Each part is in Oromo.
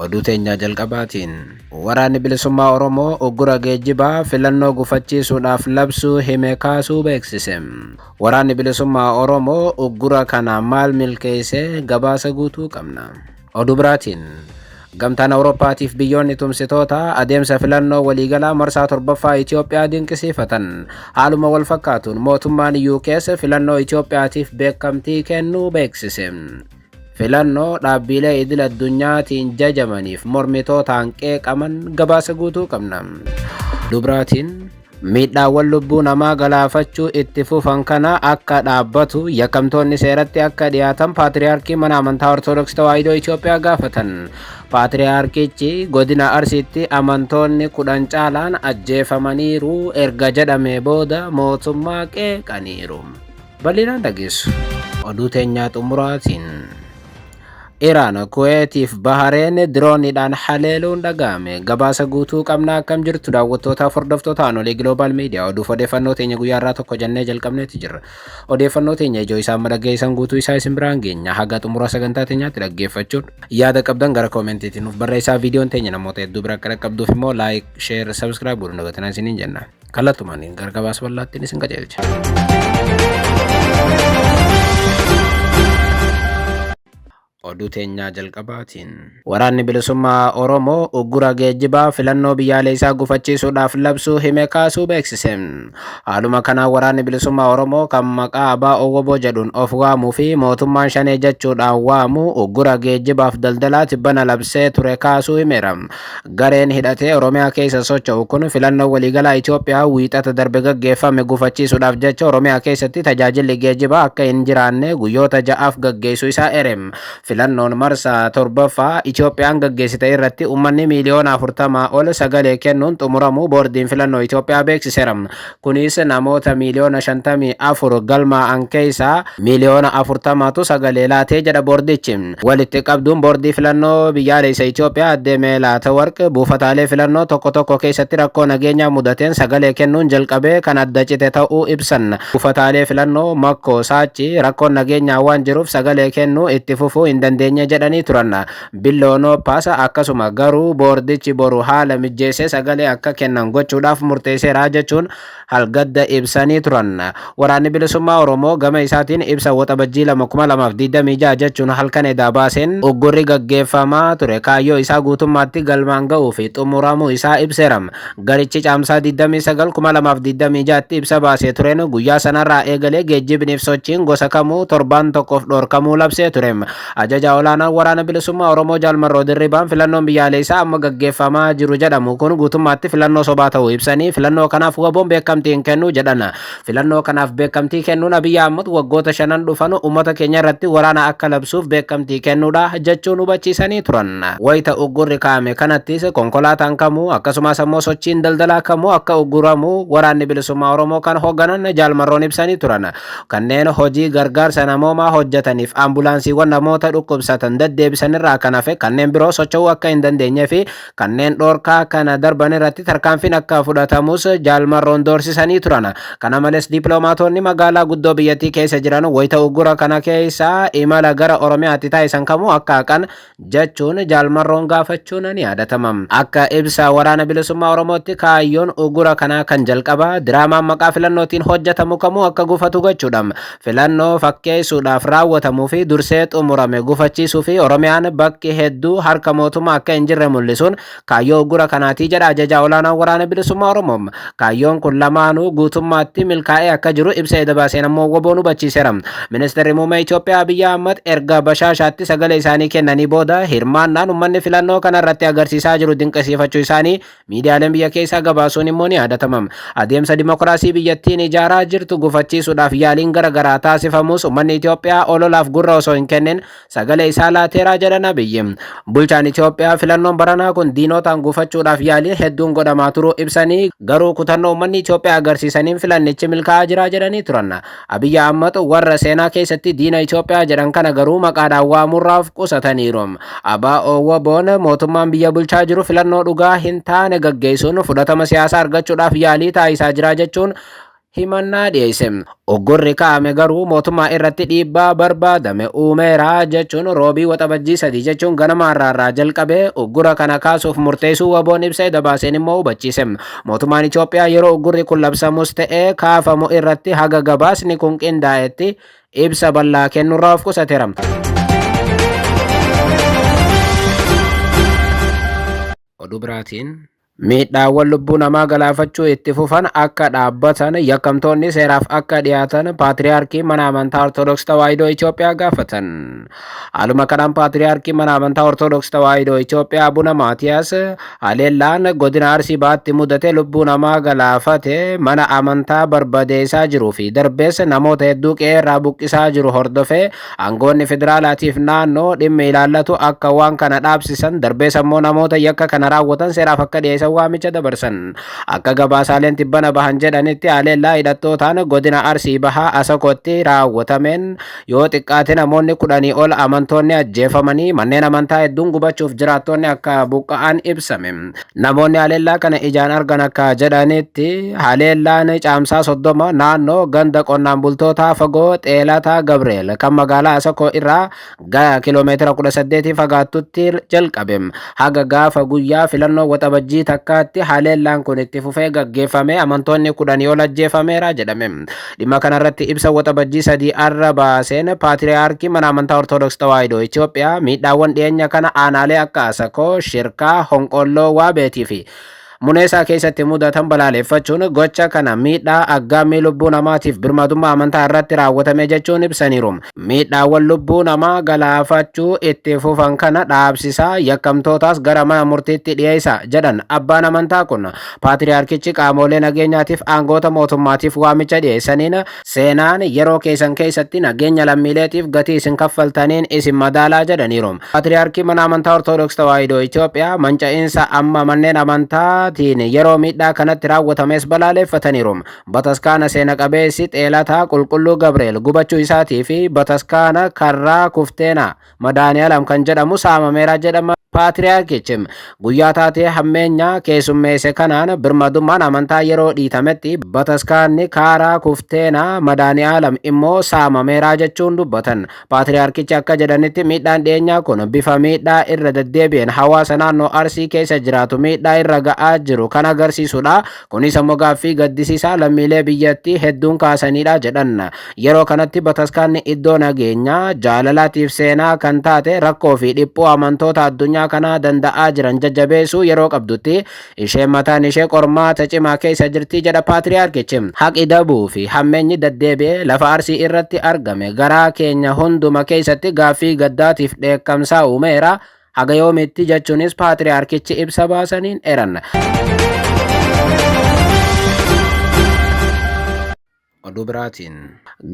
oduu teenya jalqabaatiin waraanni bilisummaa Oromoo uggura geejjibaa filannoo gufachiisuudhaaf labsuu hime kaasuu beeksise. Waraanni bilisummaa Oromoo uggura kana maal milkeessee gabaasa guutuu qabna. Oduu biraatiin gamtaan Awurooppaatiif biyyoonni tumsitoota adeemsa filannoo waliigalaa marsaa 7ffaa Itoophiyaa dinqisiifatan. Haaluma wal fakkaatuun mootummaan UK's filannoo Itoophiyaatiif beekamtii kennuu beeksise. Filannoo dhaabbilee idil addunyaatiin jajamaniif mormitootaan qeeqaman gabaasa guutuu qabna. Dubraatiin miidhaawwan lubbuu namaa galaafachuu itti fufan kana akka dhaabbatu yakkamtoonni seeratti akka dhiyaatan Paatriyaarkii mana amantaa Ortodoksii Tawaahidoo Itoophiyaa gaafatan. Paatriyaarkichi godina Arsiitti amantoonni 10 caalaan ajjeefamaniiru erga jedhamee booda mootummaa qeeqaniiru. Bal'inaan dhageessu. Oduu teenyaa xumuraatiin Iraan Kuweetiif Bahareen dirooniidhaan haleeluun dhaga'ame. Gabaasa guutuu qabna akkam jirtu daawwattootaaf hordoftoota Anolee Global Media. Oduuf odeeffannoo teenya guyyaa irraa tokko jennee jalqabneeti jirra. Odeeffannoo teenya ijoo isaan madaggeessan guutuu isaa isin biraan geenya. Haga xumura sagantaa teenyaatti dhaggeeffachuun yaada qabdan gara koomentiitiin nuuf barreessaa. Viidiyoon teenya namoota hedduu bira akka dhaqqabduuf immoo laayik, sheer, sabskiraayib godhuun daawwatanaa isiniin jenna. Kallattumaan gara gabaasa bal'aattiin isin qajeelcha. Oduu teenyaa jalqabaatiin waraanni bilisummaa Oromoo uggura geejjibaa filannoo biyyaalessaa gufachiisuudhaaf labsuu hime kaasuu beeksise. Haaluma kanaan waraanni bilisummaa Oromoo kan maqaa Abaa Owwoboo jedhuun of waamuu fi mootummaan shanee jechuudhaan waamu uggura geejjibaaf daldalaa tibbana labsee ture kaasuu himeera. Gareen hidhatee Oromiyaa keessa socho'u kun filannoo waliigalaa Itoophiyaa wiixata darbe gaggeeffame gufachiisuudhaaf jecha Oromiyaa keessatti tajaajilli geejjibaa akka hin jiraanne guyyoota 6 gaggeessuu isaa eereera. Filannoon marsaa 7ffaa Itoophiyaan gaggeessite irratti uummanni miliyoona 40 ol sagalee kennuun xumuramuu boordiin filannoo Itoophiyaa beeksiseera. Kunis namoota miliyoona 54 galmaa'an keessaa miliyoona 40tu sagalee laatee jedha boordichi. Walitti qabduun boordii filannoo biyyaalessaa Itoophiyaa Aadde Meelaata Warq buufataalee filannoo tokko tokko keessatti rakkoo nageenyaa mudateen sagalee kennuun jalqabee kan adda cite ta'uu ibsan. Buufataalee filannoo Makkoo Saachi rakkoon nageenyaa waan jiruuf sagalee kennuu itti fufuu hin dandeenye jedhanii turan. Billoonoo paasa akkasuma garuu boordichi boru haala mijeessee sagalee akka kennan gochuudhaaf murteesseera jechuun halgadda ibsanii turan. Waraanni bilisummaa Oromoo gama isaatiin ibsa waxabajjii 2026 jechuun halkan edaa baaseen uggurri gaggeeffamaa ture kaayyoo isaa guutummaatti galmaan ga'uu fi xumuramuu isaa ibseera. Garichi caamsaa 29/2026tti ibsa baasee tureen guyyaa sanarraa eegalee geejjibniif sochiin gosa kamuu torban tokkoof dhorkamuu labsee ture. Ajaja olaanaan waraana bilisummaa Oromoo Jaalmarroo Dirribaan filannoon biyyaalessaa amma gaggeeffamaa jiru jedhamu kun guutummaatti filannoo sobaa ta'uu ibsanii filannoo kanaaf waboon beekamtiin kennuu jedhan. Filannoo kanaaf beekamtii kennuun Abiyyi Ahmad waggoota 5 dhufan uummata keenya irratti waraana akka labsuuf beekamtii kennuudha jechuun hubachiisanii turan. Wayita uggurri kaa'ame kanattis konkolaataan kamuu akkasumas ammoo sochiin daldalaa kamuu akka ugguramu waraanni bilisummaa Oromoo kan hoogganan Jaalmarroon ibsanii turan. Kanneen hojii gargaarsa namoomaa hojjetaniif ambulaansiiwwan namoota dhukkubsatan deddeebisan irraa kan hafe kanneen biroo socho'uu akka hin dandeenye fi kanneen dhoorkaa kana darban irratti tarkaanfiin akka fudhatamus Jaalmarroon doorsisanii turan. Kana malees dippiloomaatonni magaalaa guddoo biyyattii keessa jiran wayita uggura kana keessa imala gara Oromiyaatti taasisan kamuu akka haqan jechuun Jaalmarroon gaafachuun ni yaadatama. Akka ibsa waraana bilisummaa Oromootti kaayyoon uggura kanaa kan jalqaba diraamaan maqaa filannootiin hojjetamu kamuu akka gufatu gochuudha. Filannoo fakkeessuudhaaf raawwatamuu fi dursee xumurame gufachiisuu fi Oromiyaan bakki hedduu harka mootummaa akka hin jirre mul'isuun kaayyoo uggura kanaati jedha ajaja olaanaan waraana bilisummaa Oromoo. Kaayyoon kun lamaanuu guutummaatti milkaa'ee akka jiru ibsa edda baaseen ammoo waboon hubachiiseera. Ministeerri muummee Itoophiyaa Abiyyi Ahmad erga bashaashaatti sagalee isaanii kennanii booda hirmaannaan uummanni filannoo kana irratti agarsiisaa jiru dinqisiifachuu isaanii miidiyaaleen biyya keessaa gabaasuun immoo ni yaadatama. Adeemsa dimokiraasii biyyattiin ijaaraa jirtu gufachiisuudhaaf yaaliin garaagaraa taasifamus uummanni Itoophiyaa ololaaf gurra osoo hin kennin sagalee isaa laateeraa jedhan Abiyyi. Bulchaan Itoophiyaa filannoon baranaa kun diinotaan gufachuudhaaf yaaliin hedduun godhamaa turuu ibsanii garuu kutannoo uummanni Itoophiyaa agarsiisaniin filannichi milkaa'aa jira jedhanii turan. Abiyyi Ahmad warra seenaa keessatti diina Itoophiyaa jedhan kana garuu maqaadhaan waamurraaf qusataniiru. Abaa Owwoboon mootummaan biyya bulchaa jiru filannoo dhugaa hin taane gaggeessuun fudhatama siyaasaa argachuudhaaf yaalii taasisaa jira jechuun himannaa dhiyeesse. Uggurri kaa'ame garuu mootummaa irratti dhiibbaa barbaadame uumeera jechuun roobii waxabajjii 3 jechuun ganama irraa jalqabee uggura kana kaasuuf murteessuu waboon ibsee dabaaseen immoo hubachiise. Mootummaan Itoophiyaa yeroo uggurri kun labsamus ta'ee kaafamu irratti haga gabaasni kun qindaa'etti ibsa bal'aa kennuurraa of qusateera. Oduu biraatiin miidhaawwan lubbuu namaa galaafachuu itti fufan akka dhaabbatan yakkamtoonni seeraaf akka dhiyaatan paatriyaarkii mana amantaa Ortodoksii Tawaahidoo Itoophiyaa gaafatan. Haaluma kanaan paatriyaarkii mana amantaa Ortodoksii Tawaahidoo Itoophiyaa Abuna Maatiyaas haleellaan godina Arsii Bahaatti mudate lubbuu namaa galaafate mana amantaa barbadeessaa jiruu fi darbees namoota hedduu qe'ee irraa buqqisaa jiru hordofee aangoonni federaalaatiif naannoo dhimma ilaallatu akka waan kana dhaabsisan darbees ammoo namoota yakka kana raawwatan seeraaf akka dhiyeessan waamicha dabarsan. Akka gabaasaaleen tibbana bahan jedhanitti haleellaa hidhattootaan godina Arsii Bahaa Asakotti raawwatameen yoo xiqqaate namoonni 10 ol amantoonni ajjeefamanii manneen amantaa hedduun gubachuuf jiraattonni akka buqqa'an ibsame. Namoonni haleellaa kana ijaan argan akka jedhanitti haleellaan caamsaa 30 naannoo ganda qonnaan bultootaa fagoo Xeelataa Gabriel kan magaalaa Asakoo irraa gara kiiloomeetira 18 fagaattutti jalqabe. Haga gaafa guyyaa filannoo waxabajjii takkaatti haleellaan kun itti fufee gaggeeffame amantoonni 10 ol ajjeefameera jedhame. Dhimma kanarratti ibsa waxabajjii 3 arra baaseen paatriyaarkii mana amantaa Ortodoksii Tawaahidoo Itoophiyaa miidhaawwan dhiyeenya kana aanaalee akka Asakoo, Shirkaa, Honqolloo, Waabeetii fi Muneesaa keessatti mudatan balaaleffachuun gocha kana miidhaa aggaammii lubbuu namaatiif birmadummaa amantaa irratti raawwatame jechuun ibsaniiru. Miidhaawwan lubbuu namaa galaafachuu itti fufan kana dhaabsisaa yakkamtootaas gara mana murtiitti dhiyeessa jedhan abbaan amantaa kun paatriyaarkichi qaamolee nageenyaatiif aangoota mootummaatiif waamicha dhiyeessaniin seenaan yeroo keessan keessatti nageenya lammiileetiif gatii isin kaffaltaniin isin madaalaa jedhaniiru. Paatriyaarkii mana amantaa Ortodoksii Tawaahidoo Itoophiyaa manca'iinsa amma manneen amantaa yeroo miidhaa kanatti raawwatames balaaleffataniiru. Bataskaana seena qabeessi Xeelataa Qulqulluu Gabriel gubachuu isaatii fi bataskaana karraa Kufteenaa Madaaniyalam kan jedhamu saamameera jedhama. Paatriyaarkichi guyyaa taatee hammeenyaa keessummeesse kanaan birmadummaan amantaa yeroo dhiitametti bataskaanni karaa Kufteenaa Madaaniyalam immoo saamameera jechuun dubbatan. Paatriyaarkichi akka jedhanitti miidhaan dhiyeenyaa kun bifa miidhaa irra deddeebi'een hawaasa naannoo Arsii keessa jiraatu miidhaa irra ga'aa jiru kan agarsiisudha. Kunis ammoo gaaffii gaddisiisaa lammiilee biyyattii hedduun kaasanidha jedhan. Yeroo kanatti bataskaanni iddoo nageenyaa jaalalaatiif seenaa kan taate rakkoo fi dhiphuu amantoota addunyaa kana danda'aa jiran jajjabeessuu yeroo qabdutti isheen mataan ishee qormaata cimaa keessa jirti jedha paatriyaarkichi. Haqi dabuu fi hammeenyi deddeebi'ee lafa Arsii irratti argame garaa keenya hunduma keessatti gaaffii gaddaatiif dheekkamsaa uumeera. Haga yoomitti jechuunis paatriyaarkichi ibsa baasaniin eeran. Oduu biraatiin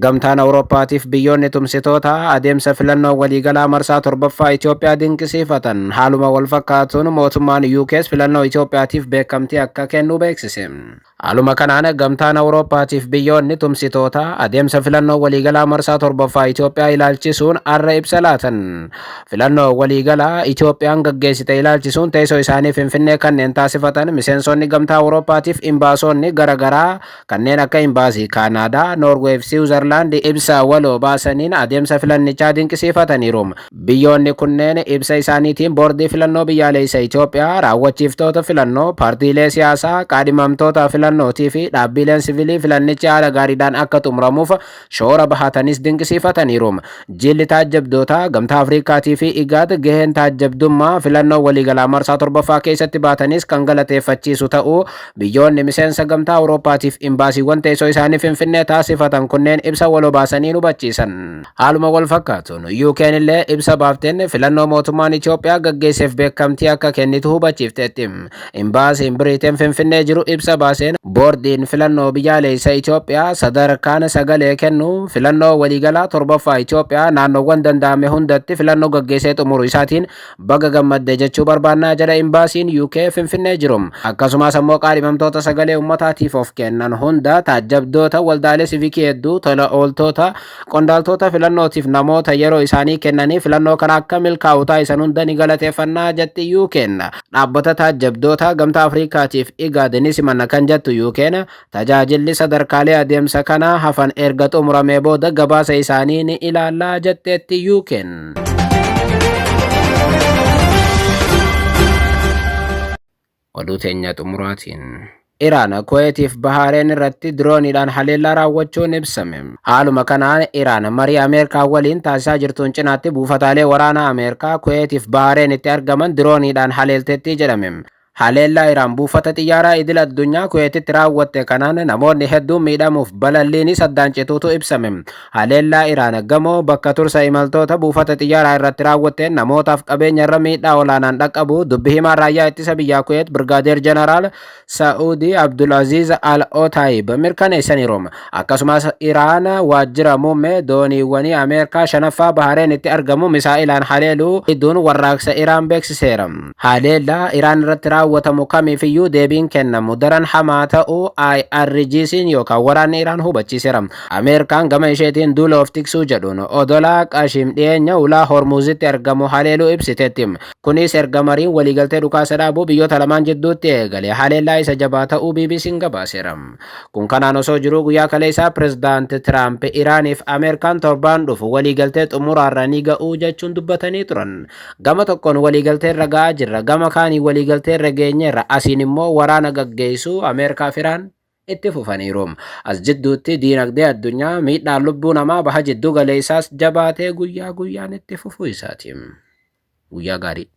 gamtaan Awurooppaatiif biyyoonni tumsitoota adeemsa filannoo waliigalaa marsaa 7ffaa Itoophiyaa dinqisiifatan. Haaluma wal fakkaatuun mootummaan UK's filannoo Itoophiyaatiif beekamtii akka kennu beeksise. Haaluma kanaan gamtaan Awurooppaatiif biyyoonni tumsitoota adeemsa filannoo waliigalaa marsaa 7ffaa Itoophiyaa ilaalchisuun arra ibsa laatan. Filannoo waliigalaa Itoophiyaan gaggeessite ilaalchisuun teessoo isaanii Finfinnee kanneen taasifatan miseensonni gamtaa Awurooppaatiif imbaasonni garaagaraa kanneen akka imbaasii Kaanaadaa, Noorweey fi Siwiizerlaand ibsa waloo baasaniin adeemsa filannichaa dinqisiifataniiru. Biyyoonni kunneen ibsa isaaniitiin boordii filannoo biyyaalessaa Itoophiyaa, raawwachiiftoota filannoo, paartiilee siyaasaa, qaadhimamtoota filannootii fi dhaabbileen siviilii filannichi haala gaariidhaan akka xumuramuuf shoora bahatanis dinqisiifataniiru. Jilli taajjabdoota gamtaa Afrikaatii fi IGAD gaheen taajjabdummaa filannoo waliigalaa marsaa 7ffaa keessatti baatanis kan galateeffachiisu ta'uu biyyoonni miseensa gamtaa Awurooppaatiif imbaasiiwwan teessoo isaanii Finfinnee taasifatan kunneen ibsa waloo baasanii hubachiisan. Haaluma wal fakkaatuun UK'n illee ibsa baafteen filannoo mootummaan Itoophiyaa gaggeesseef beekamtii akka kennitu hubachiifteetti. Imbaasiin Biriteen Finfinnee jiru ibsa baaseen boordiin filannoo biyyaalessaa Itoophiyaa sadarkaan sagalee kennu filannoo waliigalaa 7ffaa Itoophiyaa naannoowwan danda'ame hundatti filannoo gaggeessee xumuruu isaatiin baga gammadde jechuu barbaannaa jedha imbaasiin UK Finfinnee jiru. Akkasumas ammoo qaadhimamtoota sagalee uummataatiif of kennan hunda taajjabdoota waldaalee siivikii hedduu tola ooltota qondaaltota filannootiif namoota yeroo isaanii kennanii filannoo kana akka milkaa'u taasisan hunda ni galateeffannaa jetti UK'n. Dhaabbata taajjabdoota gamtaa Afrikaatiif IGAD ni simanna kan jettu UK'n tajaajilli sadarkaalee adeemsa kanaa hafan erga xumuramee booda gabaasa isaanii ni ilaallaa jetteetti UK'n. Oduu teenya xumuraatiin. Iraan Kuweetiif Bahareen irratti dirooniidhaan haleellaa raawwachuun ibsame. Haaluma kanaan Iraan marii Ameerikaa waliin taasisaa jirtuun cinaatti buufataalee waraanaa Ameerikaa Kuweetiif Bahareenitti argaman dirooniidhaan haleelteetti jedhame. Haleellaa Iraan buufata xiyyaaraa idil addunyaa Kuweetitti raawwatte kanaan namoonni hedduun miidhamuuf balalliin saddaan cituutu ibsame. Haleellaa Iraan gamoo bakka tursa imaltoota buufata xiyyaaraa irratti raawwatteen namootaaf qabeenya irra miidhaa olaanaan dhaqqabu dubbi himaa raayyaa ittisa biyyaa Kuweet Birgaadeer Jeneraal Saa'udii Abdulaziz Al-Otaayib mirkaneessaniiru. Akkasumas Iraan waajjira muummee dooniiwwanii Ameerikaa shanaffaa Bahareenitti argamu misaa'ilaan haleeluu hedduun warraaqsa Iraan beeksiseera. Haleellaa Iraan irratti raawwatamu kamiifiyyuu deebiin kennamu daran hamaa ta'uu IRGC'n yookaan waraanni Iraan hubachiiseera. Ameerikaan gama isheetiin duula of tiksuu jedhuun odolaa Qashim dhiyeenya ulaa Hormuuzitti argamu haleeluu ibsiteetti. Kunis erga mariin waliigaltee dhukaasa dhaabuu biyyoota lamaan jidduutti eegale haleellaa isa jabaa ta'uu BBC'n gabaaseera. Kun kanaan osoo jiruu guyyaa kaleessaa pirezidaanti Tiraamp Iraaniif Ameerikaan torbaan dhufu waliigaltee xumuraarra ni ga'uu jechuun dubbatanii turan. Gama tokkoon waliigaltee irra ga'aa jirra, gama kaanii waliigaltee irra geenyeerra, asiin immoo waraana gaggeessuu Ameerikaaf Iraan itti fufaniiru. As jidduutti diinagdee addunyaa miidhaan lubbuu namaa baha jiddu galeessaas jabaatee guyyaa guyyaan itti fufuu isaati. Guyyaa gaarii.